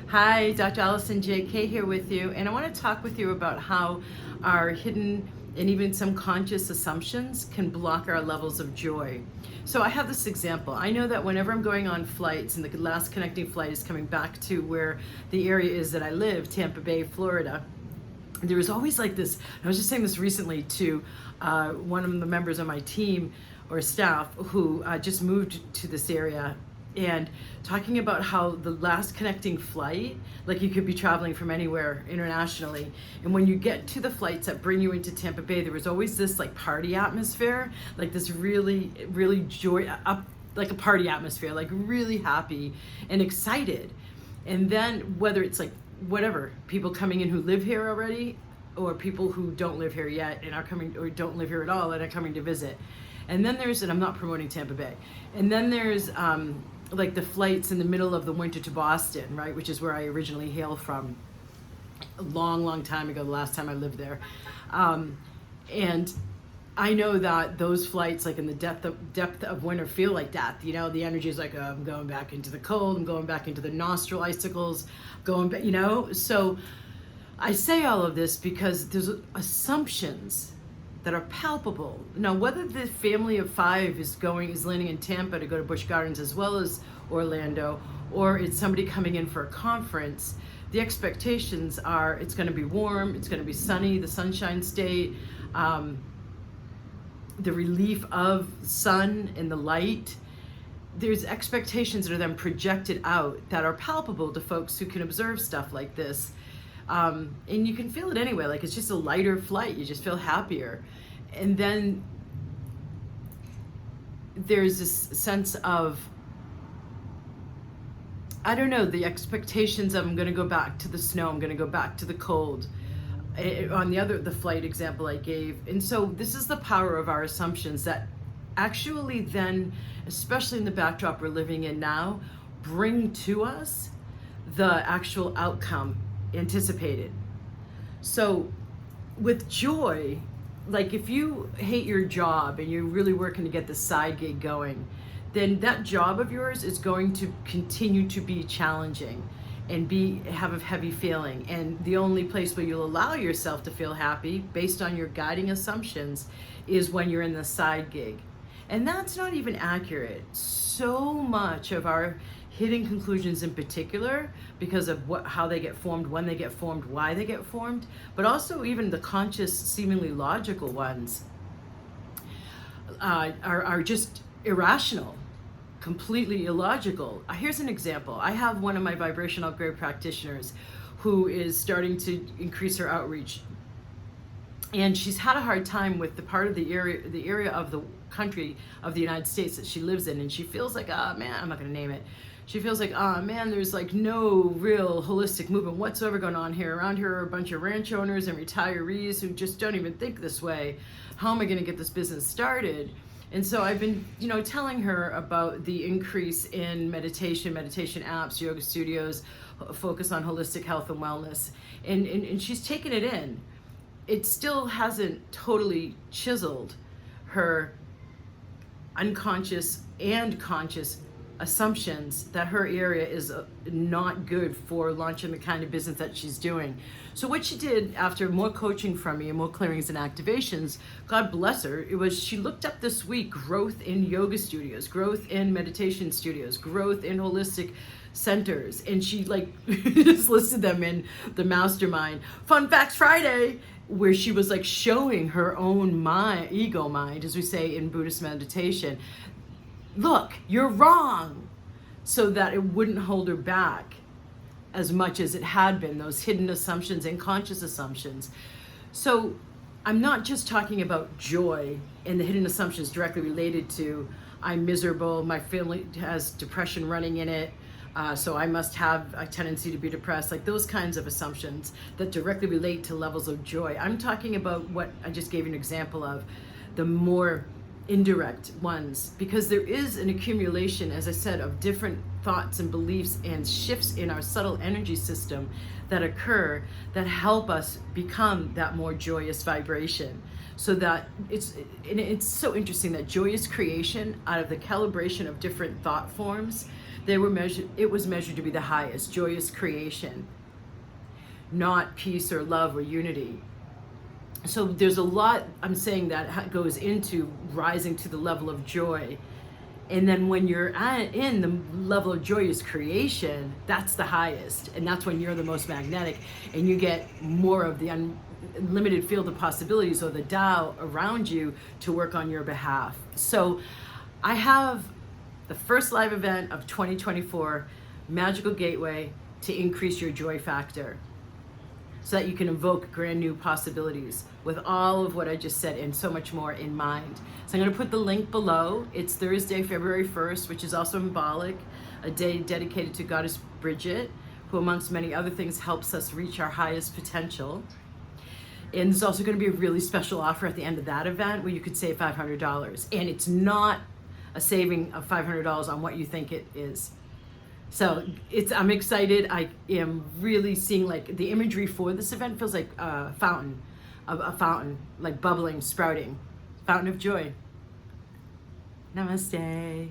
Hi, Dr. Allison J.K. here with you, and I want to talk with you about how our hidden and even some conscious assumptions can block our levels of joy. So I have this example. I know that whenever I'm going on flights, and the last connecting flight is coming back to where the area is that I live, Tampa Bay, Florida, there was always like this. I was just saying this recently to one of the members on my team or staff who just moved to this area, and talking about how the last connecting flight, like you could be traveling from anywhere internationally, and when you get to the flights that bring you into Tampa Bay, there was always this like party atmosphere, like this really, really joy up, like a party atmosphere, like really happy and excited. And then whether it's like whatever, people coming in who live here already, or people who don't live here yet and are coming, or don't live here at all and are coming to visit. And then there's, and I'm not promoting Tampa Bay, and then there's like the flights in the middle of the winter to Boston, right, which is where I originally hail from a long, long time ago, the last time I lived there. And I know that those flights, like in the depth of winter, feel like that. You know, the energy is like, I'm going back into the cold, I'm going back into the nostril icicles, going back, you know. So I say all of this because there's assumptions that are palpable. Now, whether the family of five is landing in Tampa to go to Busch Gardens as well as Orlando, or it's somebody coming in for a conference, the expectations are it's going to be warm, it's going to be sunny, the sunshine state, the relief of sun and the light. There's expectations that are then projected out that are palpable to folks who can observe stuff like this. And you can feel it anyway, like it's just a lighter flight, you just feel happier. And then there's this sense of, I don't know, the expectations of I'm going to go back to the snow, I'm going to go back to the cold. On the flight example I gave. And so this is the power of our assumptions that actually then, especially in the backdrop we're living in now, bring to us the actual outcome anticipated. So with joy, like if you hate your job and you're really working to get the side gig going, then that job of yours is going to continue to be challenging and have a heavy feeling. And the only place where you'll allow yourself to feel happy based on your guiding assumptions is when you're in the side gig. And that's not even accurate. So much of our hidden conclusions in particular, because of how they get formed, when they get formed, why they get formed, but also even the conscious, seemingly logical ones are just irrational, completely illogical. Here's an example. I have one of my vibrational upgrade practitioners who is starting to increase her outreach, and she's had a hard time with the part of the area of the country of the United States that she lives in, and she feels like, man, I'm not going to name it. She feels like, man, there's like no real holistic movement whatsoever going on here. Around here are a bunch of ranch owners and retirees who just don't even think this way. How am I going to get this business started? And so I've been, telling her about the increase in meditation apps, yoga studios, focus on holistic health and wellness. And she's taken it in. It still hasn't totally chiseled her unconscious and conscious assumptions that her area is not good for launching the kind of business that she's doing. So what she did after more coaching from me and more clearings and activations, God bless her, it was she looked up this week growth in yoga studios, growth in meditation studios, growth in holistic centers, and she like just listed them in the mastermind Fun Facts Friday, where she was like showing her own ego mind, as we say in Buddhist meditation, look, you're wrong, so that it wouldn't hold her back as much as it had been, those hidden assumptions and conscious assumptions. So I'm not just talking about joy and the hidden assumptions directly related to I'm miserable, my family has depression running in it, so I must have a tendency to be depressed, like those kinds of assumptions that directly relate to levels of joy. I'm talking about what I just gave you an example of, the more indirect ones, because there is an accumulation, as I said, of different thoughts and beliefs and shifts in our subtle energy system that occur that help us become that more joyous vibration. So that it's so interesting that joy is creation out of the calibration of different thought forms it was measured to be the highest, joyous creation, not peace or love or unity. So there's a lot I'm saying that goes into rising to the level of joy. And then when you're in the level of joyous creation, that's the highest. And that's when you're the most magnetic and you get more of the unlimited field of possibilities, or the Tao around you, to work on your behalf. So I have the first live event of 2024, Magical Gateway, to increase your joy factor, so that you can evoke brand new possibilities with all of what I just said and so much more in mind. So I'm going to put the link below. It's Thursday, February 1st, which is also symbolic, a day dedicated to Goddess Bridget, who amongst many other things helps us reach our highest potential. And there's also going to be a really special offer at the end of that event where you could save $500. And it's not a saving of $500 on what you think it is. So I'm excited. I am really seeing, like, the imagery for this event feels like a fountain, like bubbling, sprouting, fountain of joy. Namaste.